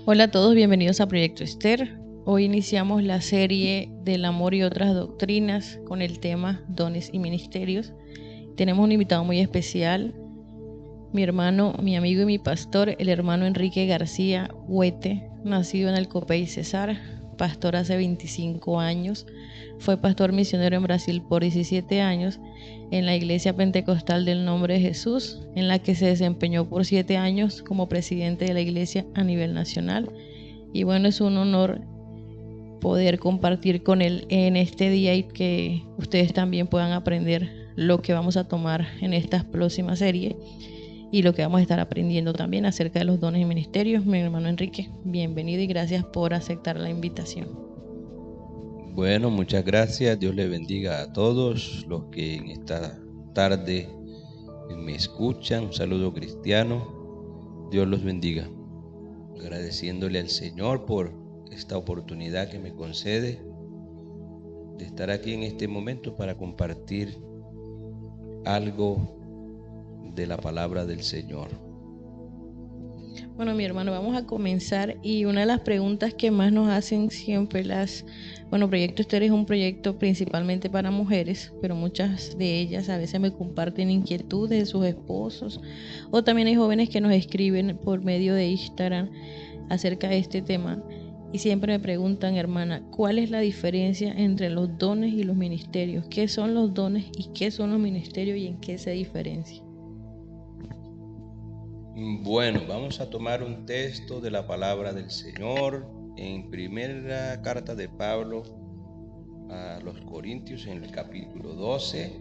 Hola a todos, bienvenidos a Proyecto Esther. Hoy iniciamos la serie del amor y otras doctrinas con el tema dones y ministerios. Tenemos un invitado muy especial, mi hermano, mi amigo y mi pastor, el hermano Enrique García Huete, nacido en el Copey Cesar, pastor hace 25 años, fue pastor misionero en Brasil por 17 años en la Iglesia Pentecostal del Nombre de Jesús, en la que se desempeñó por 7 años como presidente de la iglesia a nivel nacional. Y bueno, es un honor poder compartir con él en este día y que ustedes también puedan aprender lo que vamos a tomar en esta próxima serie y lo que vamos a estar aprendiendo también acerca de los dones y ministerios. Mi hermano Enrique, bienvenido y gracias por aceptar la invitación. Bueno, muchas gracias. Dios le bendiga a todos los que en esta tarde me escuchan. Un saludo cristiano. Dios los bendiga. Agradeciéndole al Señor por esta oportunidad que me concede de estar aquí en este momento para compartir algo de la palabra del Señor. Bueno, mi hermano, vamos a comenzar y una de las preguntas que más nos hacen siempre Proyecto Esther es un proyecto principalmente para mujeres, pero muchas de ellas a veces me comparten inquietudes de sus esposos o también hay jóvenes que nos escriben por medio de Instagram acerca de este tema y siempre me preguntan, hermana, ¿cuál es la diferencia entre los dones y los ministerios? ¿Qué son los dones y qué son los ministerios y en qué se diferencian? Bueno, vamos a tomar un texto de la palabra del Señor en primera carta de Pablo a los Corintios en el capítulo 12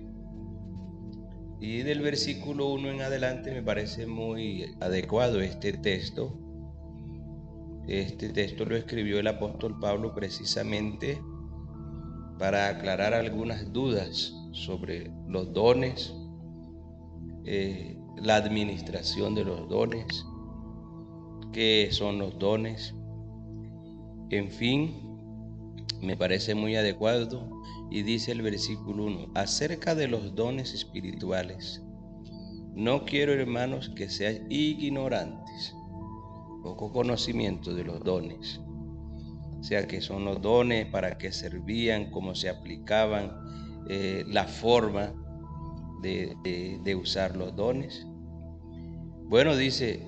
y del versículo 1 en adelante. Me parece muy adecuado este texto. Este texto lo escribió el apóstol Pablo precisamente para aclarar algunas dudas sobre los dones, la administración de los dones, qué son los dones. En fin, me parece muy adecuado y dice el versículo 1, acerca de los dones espirituales. No quiero, hermanos, que seáis ignorantes, poco conocimiento de los dones. O sea, que son los dones, para qué servían, cómo se aplicaban, la forma de usar los dones. Bueno, dice,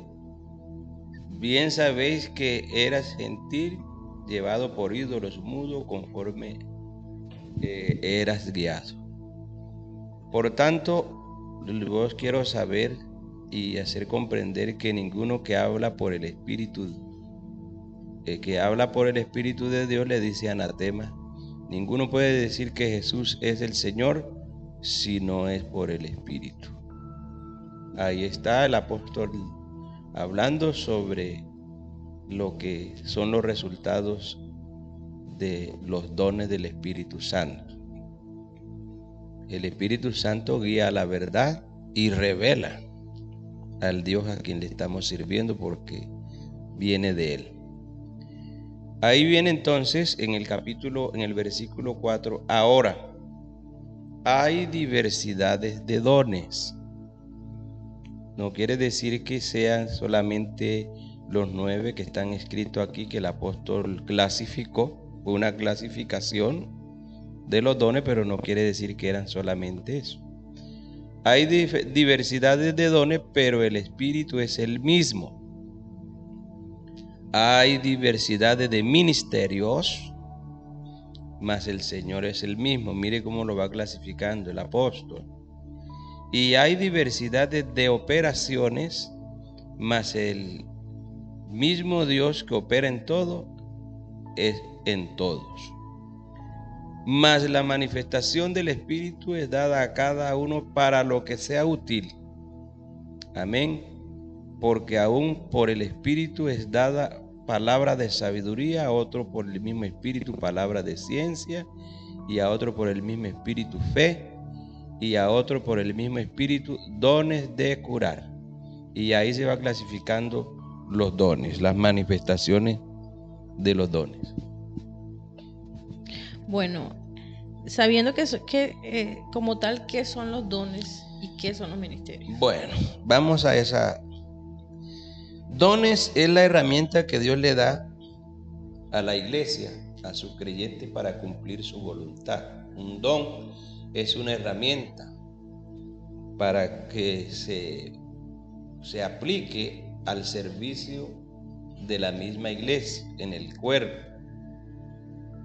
bien sabéis que eras gentil, llevado por ídolos mudo, conforme eras guiado. Por tanto, vos quiero saber y hacer comprender que ninguno que habla por el Espíritu de Dios le dice anatema. Ninguno puede decir que Jesús es el Señor si no es por el Espíritu. Ahí está el apóstol hablando sobre lo que son los resultados de los dones del Espíritu Santo. El Espíritu Santo guía a la verdad y revela al Dios a quien le estamos sirviendo porque viene de Él. Ahí viene entonces en el versículo 4, ahora hay diversidades de dones. No quiere decir que sean solamente los 9 que están escritos aquí, que el apóstol clasificó, una clasificación de los dones, pero no quiere decir que eran solamente eso. Hay diversidades de dones, pero el Espíritu es el mismo. Hay diversidades de ministerios, mas el Señor es el mismo. Mire cómo lo va clasificando el apóstol. Y hay diversidades de operaciones, mas el mismo Dios que opera en todo es en todos. Mas la manifestación del Espíritu es dada a cada uno para lo que sea útil. Amén. Porque aún por el Espíritu es dada palabra de sabiduría, a otro por el mismo Espíritu palabra de ciencia, y a otro por el mismo Espíritu fe, y a otro por el mismo Espíritu dones de curar. Y ahí se va clasificando los dones, las manifestaciones de los dones. Bueno, sabiendo que como tal, ¿qué son los dones y qué son los ministerios? Bueno, vamos a esa. Dones es la herramienta que Dios le da a la iglesia, a sus creyentes para cumplir su voluntad. Un don es una herramienta para que se aplique al servicio de la misma iglesia en el cuerpo.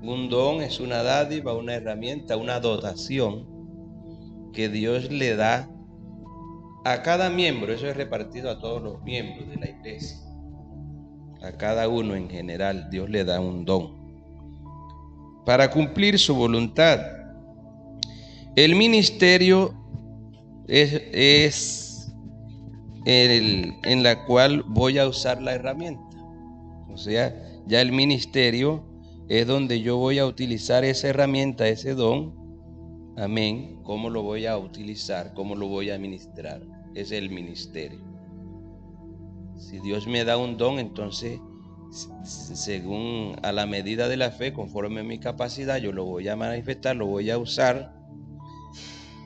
Un don es una dádiva, una herramienta, una dotación que Dios le da a cada miembro. Eso es repartido a todos los miembros de la iglesia. A cada uno en general Dios le da un don para cumplir su voluntad. El ministerio es en la cual voy a usar la herramienta. O sea, ya el ministerio es donde yo voy a utilizar esa herramienta, ese don. Amén. ¿Cómo lo voy a utilizar? ¿Cómo lo voy a ministrar? Es el ministerio. Si Dios me da un don, entonces, según a la medida de la fe, conforme a mi capacidad, yo lo voy a manifestar, lo voy a usar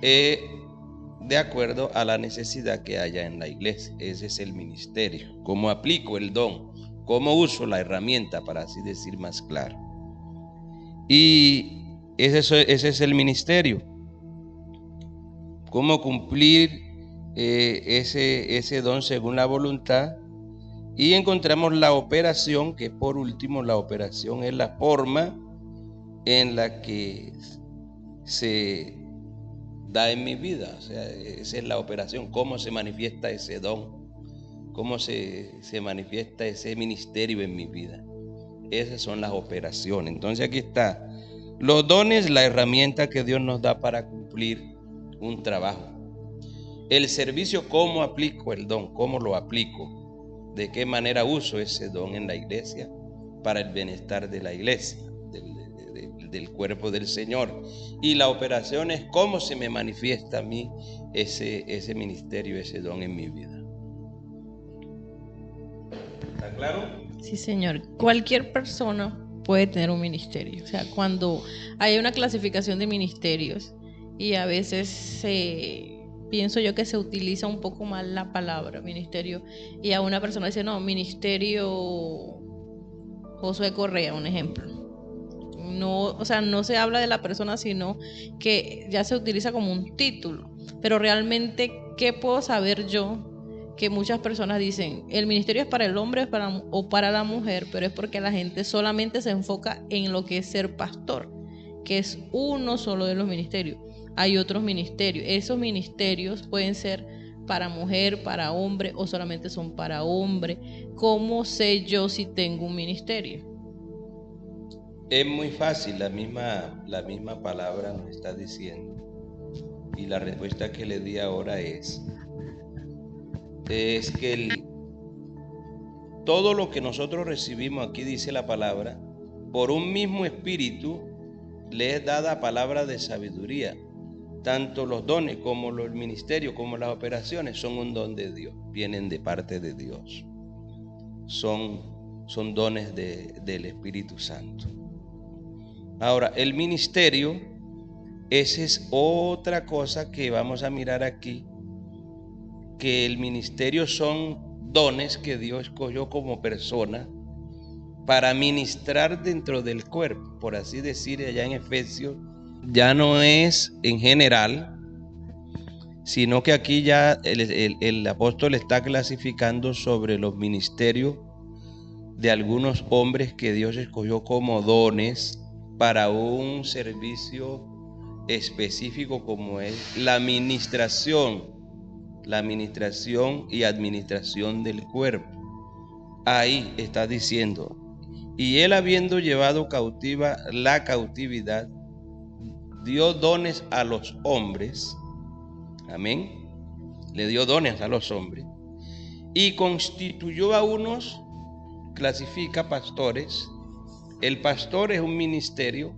de acuerdo a la necesidad que haya en la iglesia. Ese es el ministerio. ¿Cómo aplico el don? ¿Cómo uso la herramienta, para así decir más claro? Y ese es el ministerio. ¿Cómo cumplir ese don según la voluntad? Y encontramos la operación, que por último la operación es la forma en la que se da en mi vida. O sea, esa es la operación, cómo se manifiesta ese don, cómo se manifiesta ese ministerio en mi vida. Esas son las operaciones. Entonces aquí está, los dones, la herramienta que Dios nos da para cumplir un trabajo. El servicio, cómo aplico el don, cómo lo aplico. ¿De qué manera uso ese don en la iglesia para el bienestar de la iglesia, del cuerpo del Señor? Y la operación es cómo se me manifiesta a mí ese ministerio, ese don en mi vida. ¿Está claro? Sí, señor. Cualquier persona puede tener un ministerio. O sea, cuando hay una clasificación de ministerios y a veces pienso yo que se utiliza un poco mal la palabra ministerio, y a una persona dice, no, ministerio Josué Correa, un ejemplo. No, o sea, no se habla de la persona, sino que ya se utiliza como un título. Pero realmente, ¿qué puedo saber yo? Que muchas personas dicen, el ministerio es para el hombre o para la mujer, pero es porque la gente solamente se enfoca en lo que es ser pastor, que es uno solo de los ministerios. Hay otros ministerios. Esos ministerios pueden ser para mujer, para hombre, o solamente son para hombre. ¿Cómo sé yo si tengo un ministerio? Es muy fácil, la misma palabra nos está diciendo. Y la respuesta que le di ahora es que todo lo que nosotros recibimos, aquí dice la palabra, por un mismo espíritu le es dada palabra de sabiduría. Tanto los dones como los ministerios, como las operaciones, son un don de Dios, vienen de parte de Dios. Son dones del Espíritu Santo. Ahora, el ministerio, esa es otra cosa que vamos a mirar aquí, que el ministerio son dones que Dios escogió como persona para ministrar dentro del cuerpo, por así decir, allá en Efesios. Ya no es en general, sino que aquí ya el apóstol está clasificando sobre los ministerios de algunos hombres que Dios escogió como dones para un servicio específico, como es la administración y administración del cuerpo. Ahí está diciendo, y él, habiendo llevado cautiva la cautividad, dio dones a los hombres. Amén. Le dio dones a los hombres y constituyó a unos, clasifica pastores. El pastor es un ministerio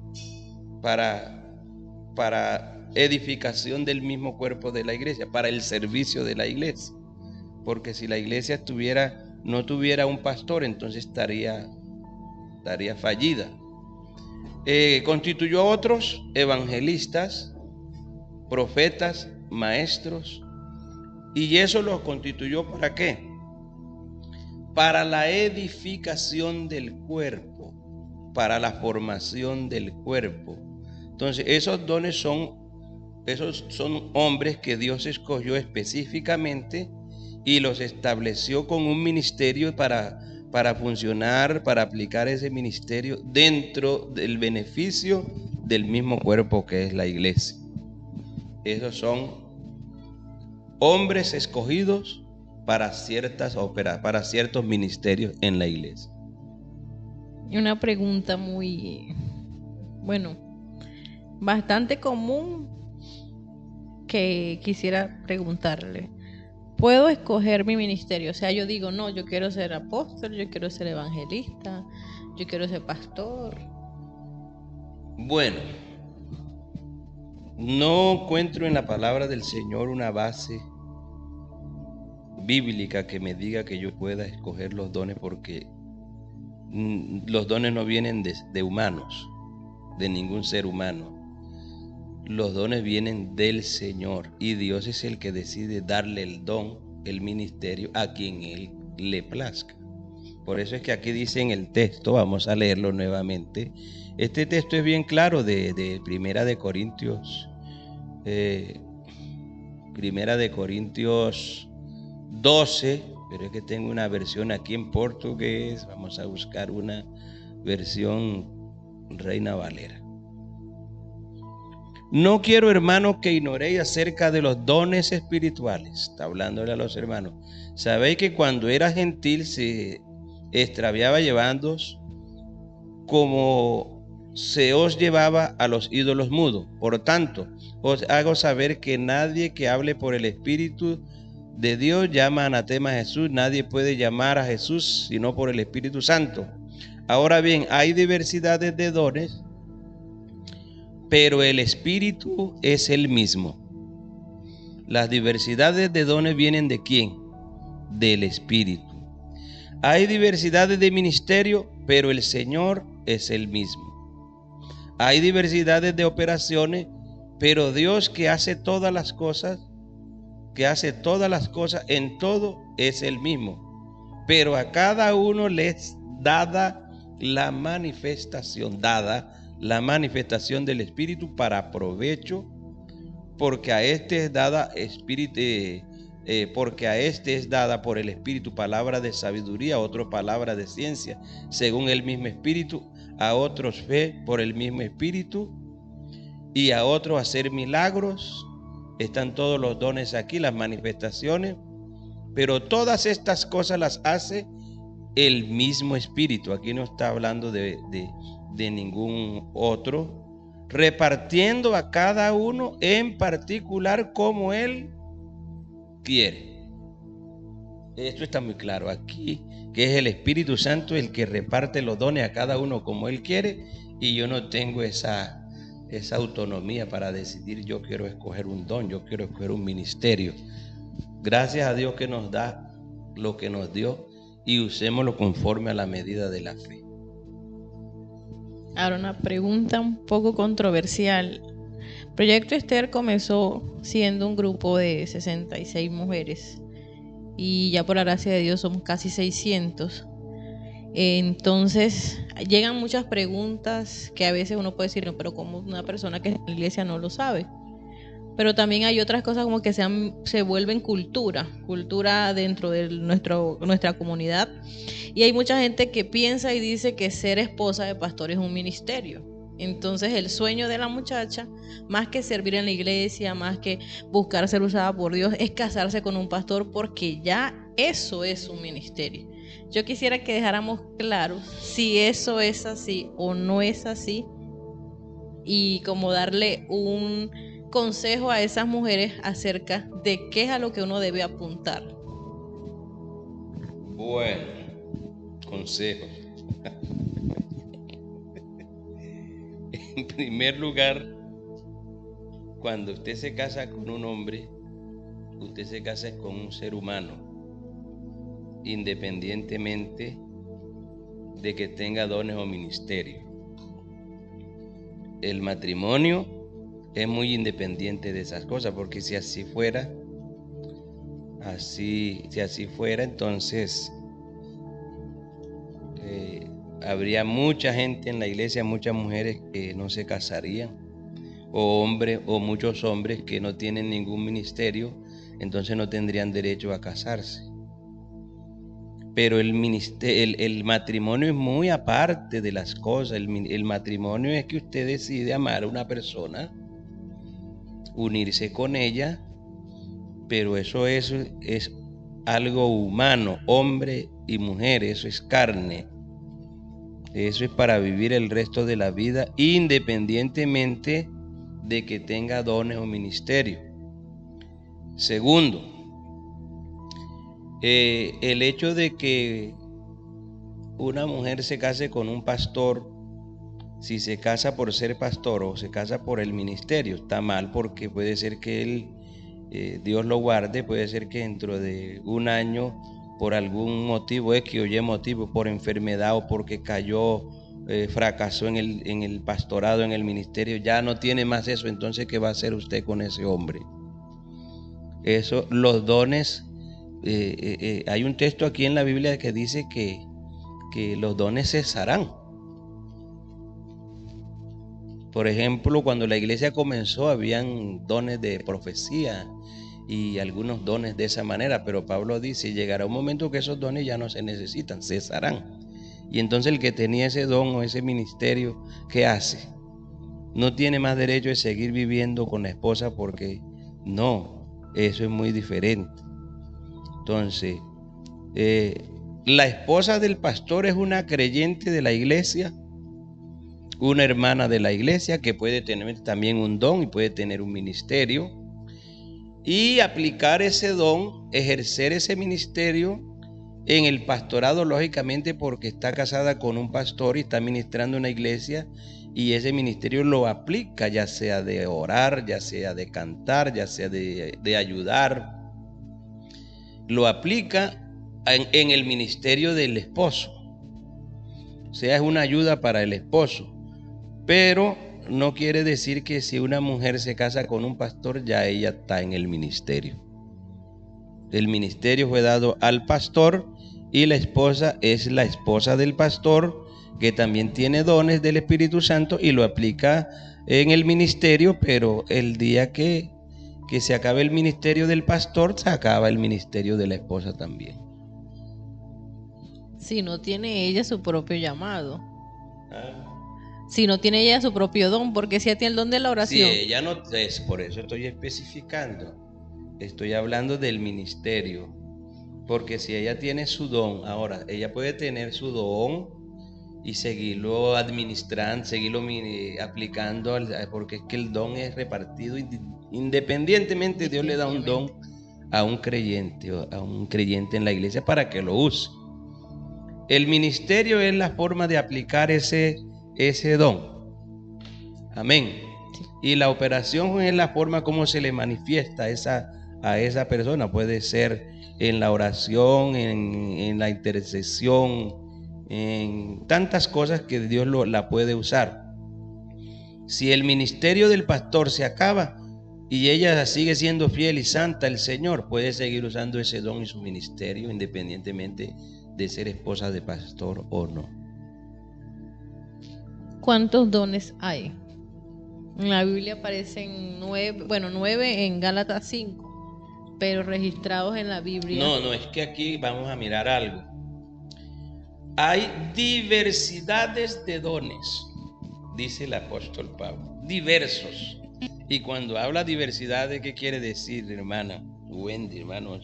para edificación del mismo cuerpo de la iglesia, para el servicio de la iglesia. Porque si la iglesia no tuviera un pastor, entonces estaría fallida. Constituyó a otros evangelistas, profetas, maestros, y eso los constituyó ¿para qué? para la edificación del cuerpo, para la formación del cuerpo. Entonces, esos dones son hombres que Dios escogió específicamente y los estableció con un ministerio para funcionar, para aplicar ese ministerio dentro del beneficio del mismo cuerpo que es la iglesia. Esos son hombres escogidos para ciertos ministerios en la iglesia. Y una pregunta bastante común que quisiera preguntarle. ¿Puedo escoger mi ministerio? O sea, yo digo, no, yo quiero ser apóstol, yo quiero ser evangelista, yo quiero ser pastor. Bueno, no encuentro en la palabra del Señor una base bíblica que me diga que yo pueda escoger los dones, porque los dones no vienen de humanos, de ningún ser humano. Los dones vienen del Señor y Dios es el que decide darle el don, el ministerio, a quien Él le plazca. Por eso es que aquí dice en el texto, vamos a leerlo nuevamente. Este texto es bien claro de Primera de Corintios 12, pero es que tengo una versión aquí en portugués. Vamos a buscar una versión Reina Valera. No quiero, hermanos, que ignoréis acerca de los dones espirituales. Está hablándole a los hermanos. Sabéis que cuando era gentil se extraviaba llevándoos como se os llevaba a los ídolos mudos. Por tanto, os hago saber que nadie que hable por el Espíritu de Dios llama anatema a Jesús. Nadie puede llamar a Jesús sino por el Espíritu Santo. Ahora bien, hay diversidades de dones, pero el Espíritu es el mismo. Las diversidades de dones vienen ¿de quién? Del Espíritu. Hay diversidades de ministerio, pero el Señor es el mismo. Hay diversidades de operaciones, pero Dios que hace todas las cosas en todo es el mismo. Pero a cada uno les dada la manifestación del Espíritu para provecho, porque a este es dada por el Espíritu palabra de sabiduría, a otro palabra de ciencia, según el mismo Espíritu, a otros fe por el mismo Espíritu, y a otros hacer milagros. Están todos los dones aquí, las manifestaciones, pero todas estas cosas las hace el mismo Espíritu. Aquí no está hablando de ningún otro, repartiendo a cada uno en particular como Él quiere. Esto está muy claro aquí, que es el Espíritu Santo el que reparte los dones a cada uno como Él quiere, y yo no tengo esa autonomía para decidir yo quiero escoger un don, yo quiero escoger un ministerio. Gracias a Dios que nos da lo que nos dio y usémoslo conforme a la medida de la fe. Ahora una pregunta un poco controversial. Proyecto Esther comenzó siendo un grupo de 66 mujeres y ya por la gracia de Dios somos casi 600. Entonces llegan muchas preguntas que a veces uno puede decir, no, pero como una persona que es en la iglesia no lo sabe. Pero también hay otras cosas como que se vuelven cultura dentro de nuestra comunidad. Y hay mucha gente que piensa y dice que ser esposa de pastor es un ministerio. Entonces el sueño de la muchacha, más que servir en la iglesia, más que buscar ser usada por Dios, es casarse con un pastor, porque ya eso es un ministerio. Yo quisiera que dejáramos claro si eso es así o no es así, y como darle un consejo a esas mujeres acerca de qué es a lo que uno debe apuntar. Bueno, consejo. En primer lugar, cuando usted se casa con un hombre, usted se casa con un ser humano, independientemente de que tenga dones o ministerio. El matrimonio es muy independiente de esas cosas, porque si así fuera, entonces habría mucha gente en la iglesia, muchas mujeres que no se casarían, o hombres, o muchos hombres que no tienen ningún ministerio, entonces no tendrían derecho a casarse. Pero el matrimonio es muy aparte de las cosas. El matrimonio es que usted decide amar a una persona, unirse con ella, pero eso es algo humano, hombre y mujer, eso es carne. Eso es para vivir el resto de la vida, independientemente de que tenga dones o ministerio. Segundo, el hecho de que una mujer se case con un pastor, si se casa por ser pastor o se casa por el ministerio, está mal, porque puede ser que él, Dios lo guarde, puede ser que dentro de un año, por algún motivo X o Y motivo, por enfermedad o porque cayó, fracasó en el pastorado, en el ministerio, ya no tiene más eso. Entonces, ¿qué va a hacer usted con ese hombre? Eso, los dones, hay un texto aquí en la Biblia que dice que los dones cesarán. Por ejemplo, cuando la iglesia comenzó, habían dones de profecía y algunos dones de esa manera, pero Pablo dice, llegará un momento que esos dones ya no se necesitan, cesarán. Y entonces el que tenía ese don o ese ministerio, ¿qué hace? No tiene más derecho de seguir viviendo con la esposa, porque no, eso es muy diferente. Entonces, la esposa del pastor es una creyente de la iglesia, una hermana de la iglesia que puede tener también un don y puede tener un ministerio, y aplicar ese don, ejercer ese ministerio en el pastorado, lógicamente, porque está casada con un pastor y está ministrando una iglesia, y ese ministerio lo aplica, ya sea de orar, ya sea de cantar, ya sea de ayudar, lo aplica en el ministerio del esposo. O sea, es una ayuda para el esposo. Pero no quiere decir que si una mujer se casa con un pastor, ya ella está en el ministerio. El ministerio fue dado al pastor y la esposa es la esposa del pastor, que también tiene dones del Espíritu Santo y lo aplica en el ministerio, pero el día que se acabe el ministerio del pastor, se acaba el ministerio de la esposa también. Si no tiene ella su propio llamado. Si no tiene ella su propio don, porque si tiene el don de la oración. Si ella no es, por eso estoy especificando. Estoy hablando del ministerio. Porque si ella tiene su don, ahora, ella puede tener su don y seguirlo administrando, seguirlo aplicando, porque es que el don es repartido independientemente. Dios le da un don a un creyente en la iglesia para que lo use. El ministerio es la forma de aplicar ese don. Amén. Y la operación es la forma como se le manifiesta a esa persona. Puede ser en la oración, en la intercesión, en tantas cosas que Dios la puede usar. Si el ministerio del pastor se acaba y ella sigue siendo fiel y santa, el Señor puede seguir usando ese don y su ministerio, independientemente de ser esposa de pastor o no. ¿Cuántos dones hay? En la Biblia aparecen 9 en Gálatas 5, pero registrados en la Biblia. No, es que aquí vamos a mirar algo. Hay diversidades de dones, dice el apóstol Pablo, diversos. Y cuando habla diversidades, ¿qué quiere decir, hermana Wendy, hermano?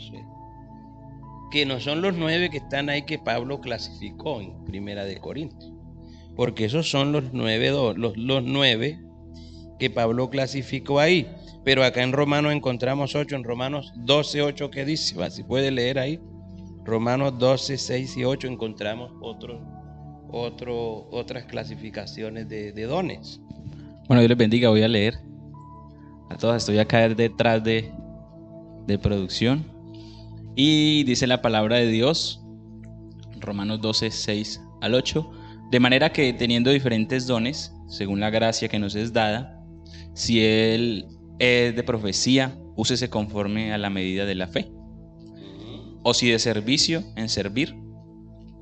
Que no son los 9 que están ahí que Pablo clasificó en Primera de Corintios, porque esos son los 9 que Pablo clasificó ahí. Pero acá en Romanos encontramos 8, en Romanos 12, 8, que dice, si puede leer ahí, Romanos 12, 6 y 8, encontramos otras clasificaciones de dones. Bueno, Dios les bendiga, voy a leer a todas. Estoy acá detrás de producción. Y dice la palabra de Dios, Romanos 12, 6 al 8, de manera que teniendo diferentes dones, según la gracia que nos es dada, si él es de profecía, úsese conforme a la medida de la fe. O si de servicio, en servir.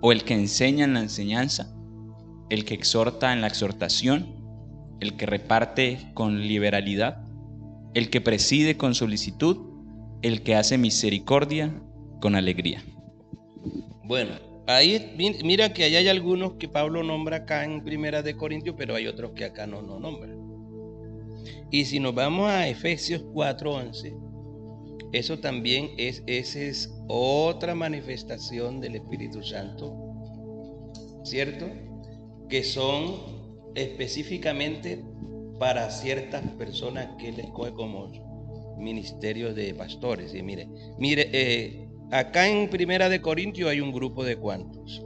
O el que enseña en la enseñanza. el que exhorta en la exhortación, el que reparte con liberalidad, el que preside con solicitud, el que hace misericordia con alegría. Bueno, ahí mira que ahí hay algunos que Pablo nombra acá en Primera de Corintios, pero hay otros que acá no nombra. Y si nos vamos a Efesios 4:11, eso también esa es otra manifestación del Espíritu Santo, ¿cierto? Que son específicamente para ciertas personas que él escoge como ministerios de pastores. Y mire, acá en Primera de Corintios hay un grupo de cuantos.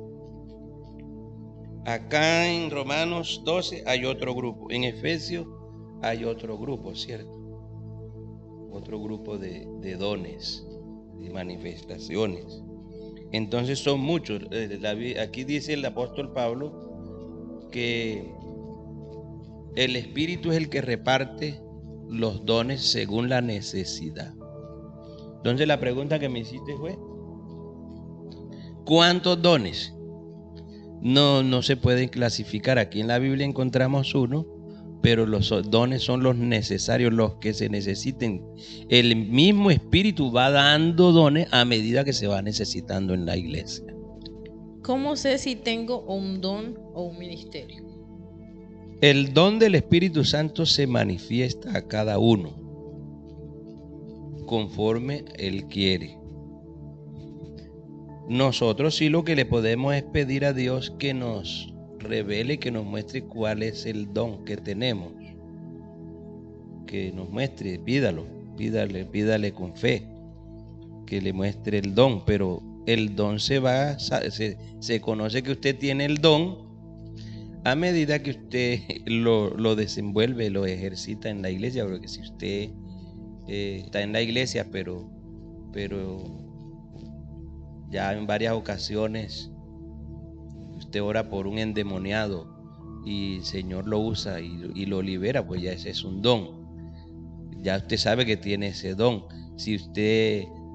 Acá en Romanos 12 hay otro grupo. En Efesios hay otro grupo, ¿cierto? Otro grupo de dones, de manifestaciones. Entonces son muchos. Aquí dice el apóstol Pablo que el Espíritu es el que reparte los dones según la necesidad. Entonces la pregunta que me hiciste fue, ¿cuántos dones? No se pueden clasificar. Aquí en la Biblia encontramos uno, pero los dones son los necesarios, los que se necesiten. El mismo Espíritu va dando dones a medida que se va necesitando en la iglesia. ¿Cómo sé si tengo un don o un ministerio? El don del Espíritu Santo se manifiesta a cada uno conforme Él quiere. Nosotros sí lo que le podemos es pedir a Dios que nos revele, que nos muestre cuál es el don que tenemos. Que nos muestre, pídale con fe, que le muestre el don, pero el don se conoce que usted tiene el don a medida que usted lo desenvuelve, lo ejercita en la iglesia, porque si usted está en la iglesia, pero ya en varias ocasiones usted ora por un endemoniado y el Señor lo usa y lo libera, pues ya ese es un don. Ya usted sabe que tiene ese don. Si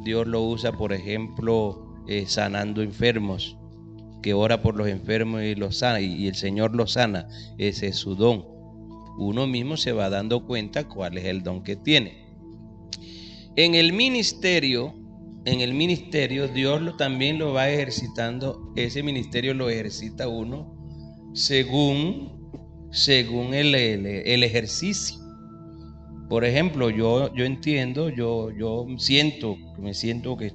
Dios lo usa, por ejemplo, sanando enfermos, que ora por los enfermos y los sana, y el Señor los sana, ese es su don. Uno mismo se va dando cuenta cuál es el don que tiene. En el ministerio Dios también lo va ejercitando. Ese ministerio lo ejercita uno según el ejercicio. Por ejemplo, yo entiendo, yo me siento que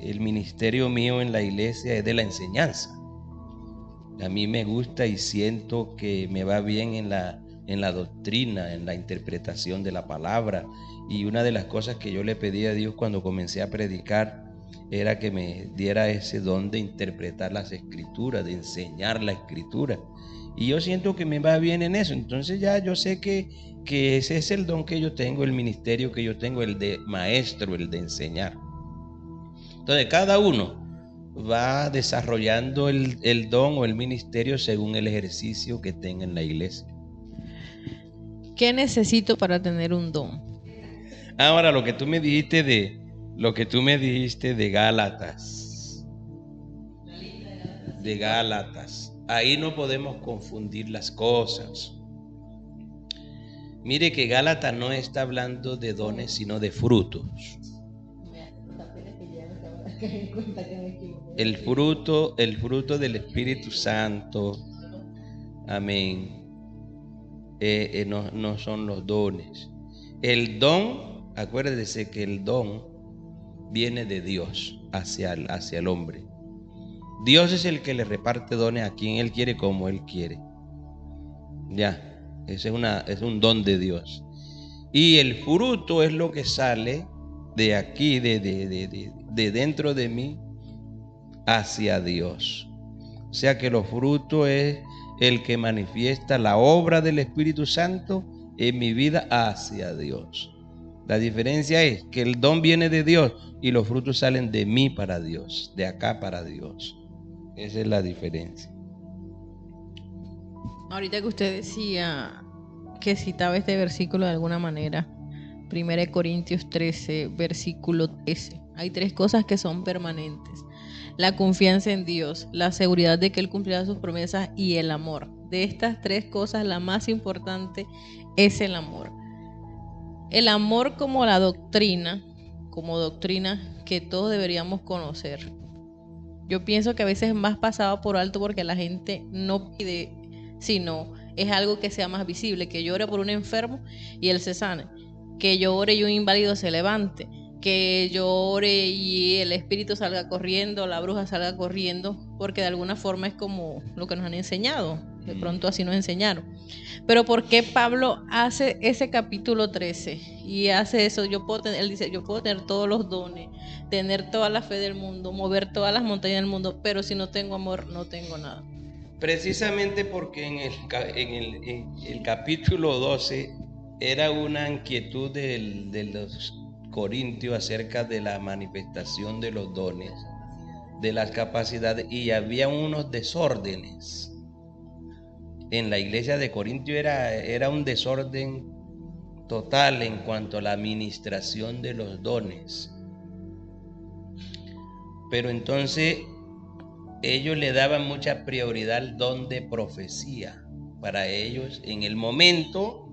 el ministerio mío en la iglesia es de la enseñanza. A mí me gusta y siento que me va bien en la doctrina, en la interpretación de la palabra. Y una de las cosas que yo le pedí a Dios cuando comencé a predicar era que me diera ese don de interpretar las escrituras, de enseñar la escritura. Y yo siento que me va bien en eso. Entonces ya yo sé que ese es el don que yo tengo, el ministerio que yo tengo, el de maestro, el de enseñar. Entonces cada uno va desarrollando el don o el ministerio según el ejercicio que tenga en la iglesia. ¿Qué necesito para tener un don? Ahora, lo que tú me dijiste de Gálatas, ahí no podemos confundir las cosas. Mire que Gálatas no está hablando de dones, sino de frutos. El fruto del Espíritu Santo, amén, no son los dones. El don, acuérdese que el don viene de Dios hacia el hombre. Dios es el que le reparte dones a quien Él quiere, como Él quiere. Ya, ese es un don de Dios. Y el fruto es lo que sale de aquí, de dentro de mí, hacia Dios. O sea que los frutos es el que manifiesta la obra del Espíritu Santo en mi vida hacia Dios. La diferencia es que el don viene de Dios y los frutos salen de mí para Dios, de acá para Dios. Esa es la diferencia. Ahorita que usted decía que citaba este versículo de alguna manera, 1 Corintios 13, versículo 13, hay tres cosas que son permanentes. la confianza en Dios, la seguridad de que Él cumplirá sus promesas y el amor. De estas tres cosas, la más importante es el amor. El amor como la doctrina, que todos deberíamos conocer. Yo pienso que a veces es más pasado por alto porque la gente no pide, sino es algo que sea más visible, que yo ore por un enfermo y él se sane, que yo ore y un inválido se levante, que yo ore y el espíritu salga corriendo, la bruja salga corriendo, porque de alguna forma es como lo que nos han enseñado, de pronto así nos enseñaron. Pero ¿por qué Pablo hace ese capítulo 13 y hace eso? Él dice, yo puedo tener todos los dones, tener toda la fe del mundo, mover todas las montañas del mundo, pero si no tengo amor, no tengo nada. Precisamente porque en el capítulo 12 era una inquietud de los corintios acerca de la manifestación de los dones, de las capacidades, y había unos desórdenes. En la iglesia de Corintio era un desorden total en cuanto a la administración de los dones. Pero entonces ellos le daban mucha prioridad al don de profecía. Para ellos, en el momento,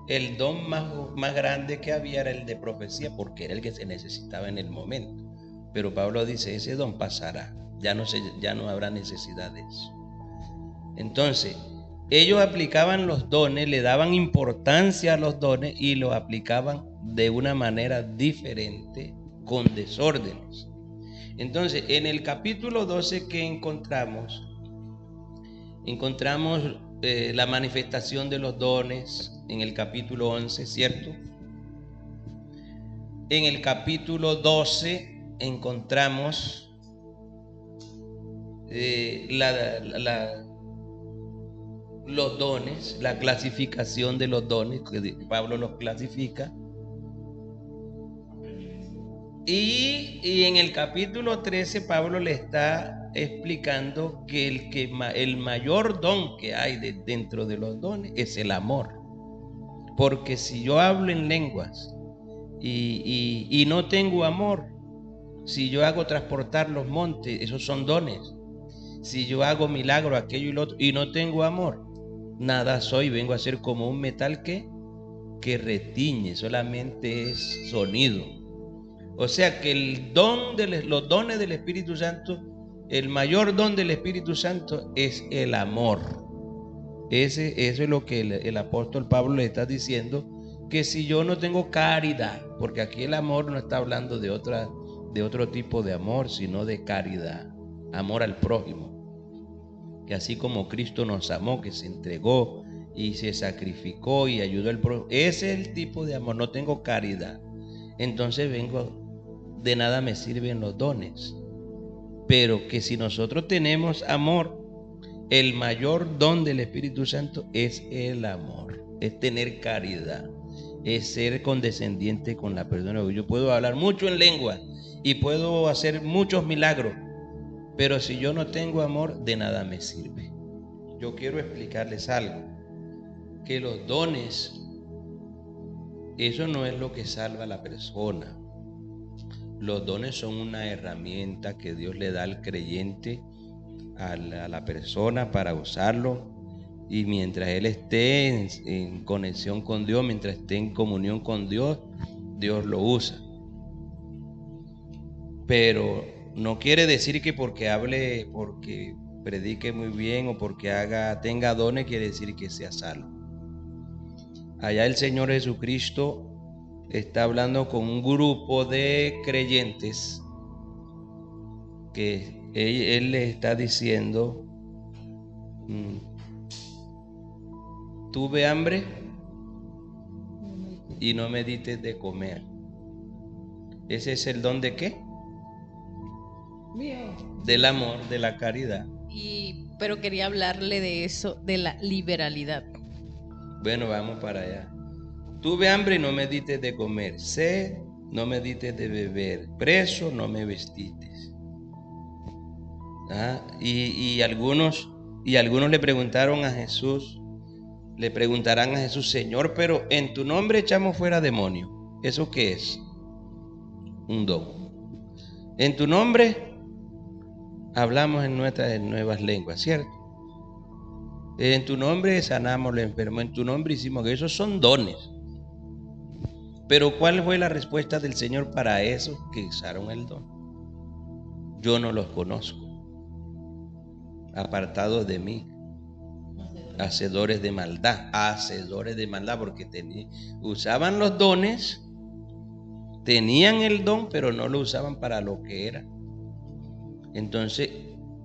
el don más grande que había era el de profecía, porque era el que se necesitaba en el momento. Pero Pablo dice, ese don pasará, ya no habrá necesidad de eso. Entonces, ellos aplicaban los dones, le daban importancia a los dones y los aplicaban de una manera diferente, con desórdenes. Entonces, en el capítulo 12 que encontramos la manifestación de los dones en el capítulo 11, ¿cierto? En el capítulo 12 encontramos los dones, la clasificación de los dones, que Pablo los clasifica. Y en el capítulo 13 Pablo le está explicando que el mayor don que hay dentro de los dones es el amor. Porque si yo hablo en lenguas y no tengo amor, si yo hago transportar los montes, esos son dones. Si yo hago milagro, aquello y lo otro, y no tengo amor, nada soy, vengo a ser como un metal que retiñe, solamente es sonido. O sea que los dones del Espíritu Santo, el mayor don del Espíritu Santo es el amor. Eso es lo que el apóstol Pablo le está diciendo, que si yo no tengo caridad, porque aquí el amor no está hablando de otro tipo de amor, sino de caridad, amor al prójimo. Que así como Cristo nos amó, que se entregó y se sacrificó y ayudó al prójimo, ese es el tipo de amor. No tengo caridad, entonces de nada me sirven los dones. Pero que si nosotros tenemos amor, el mayor don del Espíritu Santo es el amor, es tener caridad, es ser condescendiente con la persona. Yo puedo hablar mucho en lengua y puedo hacer muchos milagros, pero si yo no tengo amor, de nada me sirve. Yo quiero explicarles algo, que los dones, eso no es lo que salva a la persona. Los dones son una herramienta que Dios le da al creyente, a la persona, para usarlo, y mientras él esté en conexión con Dios, mientras esté en comunión con Dios, Dios lo usa. Pero no quiere decir que porque predique muy bien o porque tenga dones, quiere decir que sea salvo. Allá el Señor Jesucristo está hablando con un grupo de creyentes que él les está diciendo, tuve hambre y no me diste de comer. ¿Ese es el don de qué? Del amor, de la caridad. Pero quería hablarle de eso, de la liberalidad. Bueno, vamos para allá. Tuve hambre y no me diste de comer, sed, no me diste de beber, preso, no me vestiste. Y algunos le preguntaron a Jesús, le preguntarán a Jesús, Señor, pero en tu nombre echamos fuera demonios. ¿Eso qué es? Un don. En tu nombre hablamos en nuestras nuevas lenguas, ¿cierto? En tu nombre sanamos los enfermos, en tu nombre hicimos que esos son dones. Pero ¿cuál fue la respuesta del Señor para esos que usaron el don? Yo no los conozco. Apartados de mí, hacedores de maldad, porque usaban los dones, tenían el don, pero no lo usaban para lo que era. Entonces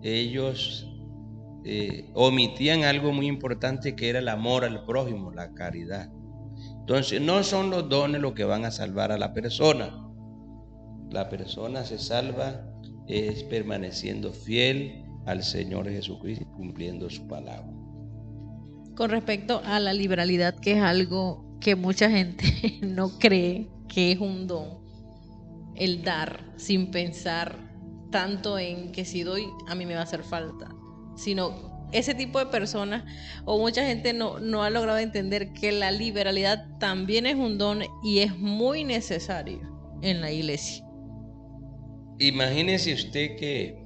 ellos omitían algo muy importante, que era el amor al prójimo, la caridad. Entonces no son los dones los que van a salvar a la persona. La persona se salva es permaneciendo fiel al Señor Jesucristo, cumpliendo su palabra. Con respecto a la liberalidad, que es algo que mucha gente no cree que es un don, el dar sin pensar tanto en que si doy a mí me va a hacer falta, sino ese tipo de personas, o mucha gente no ha logrado entender que la liberalidad también es un don y es muy necesario en la iglesia. Imagínese usted que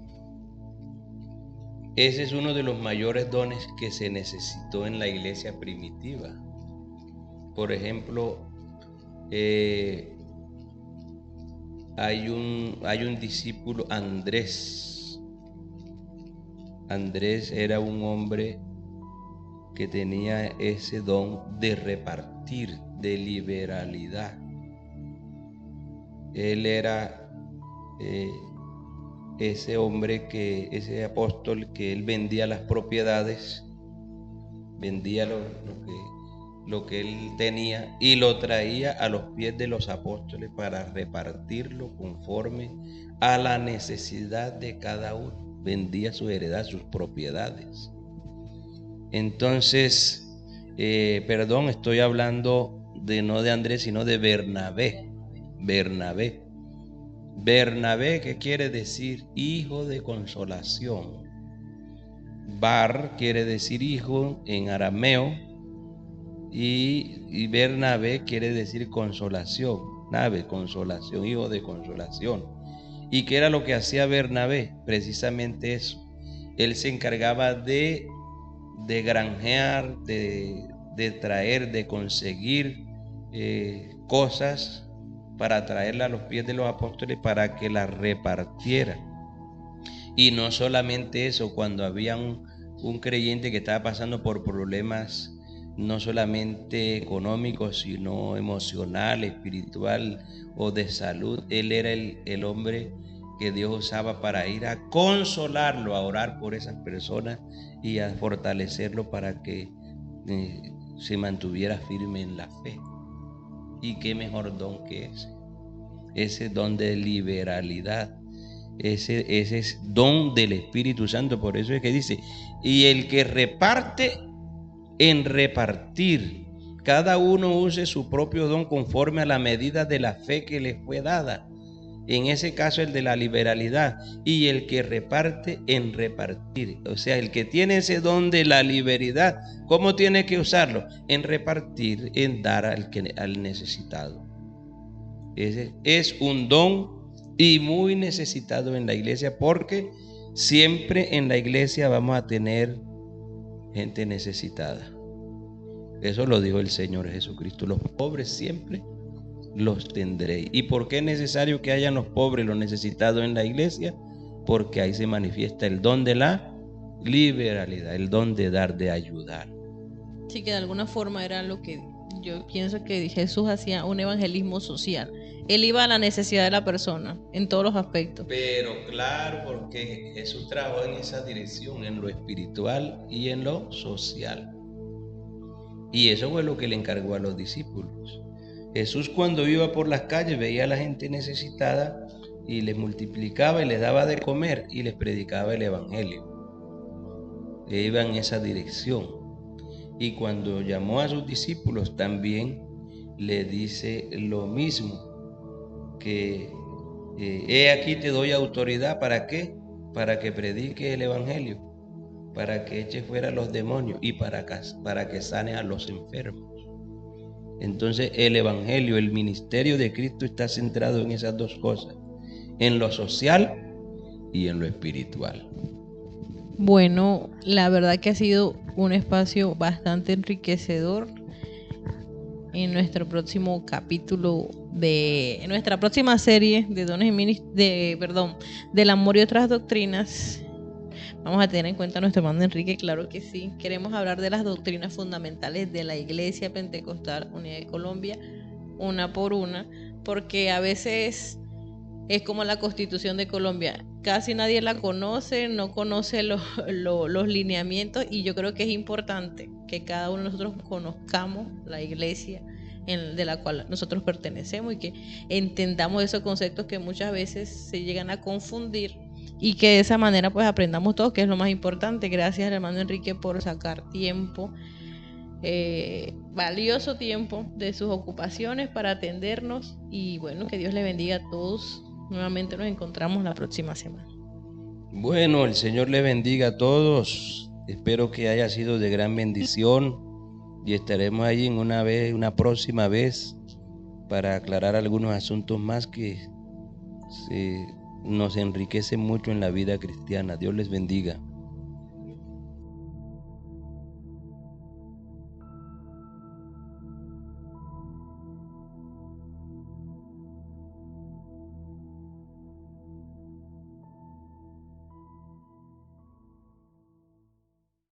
ese es uno de los mayores dones que se necesitó en la iglesia primitiva. Por ejemplo, hay un discípulo, Andrés. Andrés era un hombre que tenía ese don de repartir, de liberalidad. Él era ese hombre, ese apóstol, que él vendía las propiedades, vendía lo que él tenía y lo traía a los pies de los apóstoles para repartirlo conforme a la necesidad de cada uno. Vendía su heredad, sus propiedades. Entonces, estoy hablando no de Andrés, sino de Bernabé. Bernabé, ¿qué quiere decir? Hijo de consolación. Bar quiere decir hijo en arameo, y Bernabé quiere decir consolación. Consolación, hijo de consolación. ¿Y qué era lo que hacía Bernabé? Precisamente eso. Él se encargaba de granjear, de traer, de conseguir cosas para traerla a los pies de los apóstoles para que las repartiera. Y no solamente eso, cuando había un creyente que estaba pasando por problemas no solamente económicos, sino emocional, espiritual o de salud, él era el hombre que Dios usaba para ir a consolarlo, a orar por esas personas y a fortalecerlo para que se mantuviera firme en la fe. Y qué mejor don que ese don de liberalidad, ese es don del Espíritu Santo. Por eso es que dice, y el que reparte, en repartir, cada uno use su propio don conforme a la medida de la fe que le fue dada. En ese caso el de la liberalidad. Y el que reparte, en repartir. O sea, el que tiene ese don de la liberalidad, ¿cómo tiene que usarlo? En repartir, en dar al necesitado. Ese es un don y muy necesitado en la iglesia, porque siempre en la iglesia vamos a tener gente necesitada. Eso lo dijo el Señor Jesucristo. Los pobres siempre los tendréis. ¿Y por qué es necesario que hayan los pobres, los necesitados en la iglesia? Porque ahí se manifiesta el don de la liberalidad, el don de dar, de ayudar. Sí, que de alguna forma era lo que yo pienso que Jesús hacía, un evangelismo social. Él iba a la necesidad de la persona en todos los aspectos. Pero claro, porque Jesús trabajó en esa dirección, en lo espiritual y en lo social. Y eso fue lo que le encargó a los discípulos. Jesús, cuando iba por las calles, veía a la gente necesitada y les multiplicaba y les daba de comer y les predicaba el evangelio. E iba en esa dirección. Y cuando llamó a sus discípulos también le dice lo mismo, que he aquí te doy autoridad. ¿Para qué? Para que predique el evangelio, para que eche fuera a los demonios y para que sane a los enfermos. Entonces el evangelio, el ministerio de Cristo está centrado en esas dos cosas, en lo social y en lo espiritual. Bueno, la verdad que ha sido un espacio bastante enriquecedor. En nuestro próximo capítulo en nuestra próxima serie de dones y del amor y otras doctrinas, vamos a tener en cuenta a nuestro hermano Enrique, claro que sí. Queremos hablar de las doctrinas fundamentales de la Iglesia Pentecostal Unida de Colombia, una por una, porque a veces es como la Constitución de Colombia, casi nadie la conoce, no conoce los lineamientos, y yo creo que es importante que cada uno de nosotros conozcamos la iglesia de la cual nosotros pertenecemos y que entendamos esos conceptos que muchas veces se llegan a confundir, y que de esa manera pues aprendamos todos, que es lo más importante. Gracias al hermano Enrique por sacar tiempo, valioso tiempo de sus ocupaciones para atendernos, y bueno, que Dios le bendiga a todos. Nuevamente nos encontramos la próxima semana. Bueno, el Señor le bendiga a todos. Espero que haya sido de gran bendición y estaremos ahí en una próxima vez para aclarar algunos asuntos más que nos enriquecen mucho en la vida cristiana. Dios les bendiga.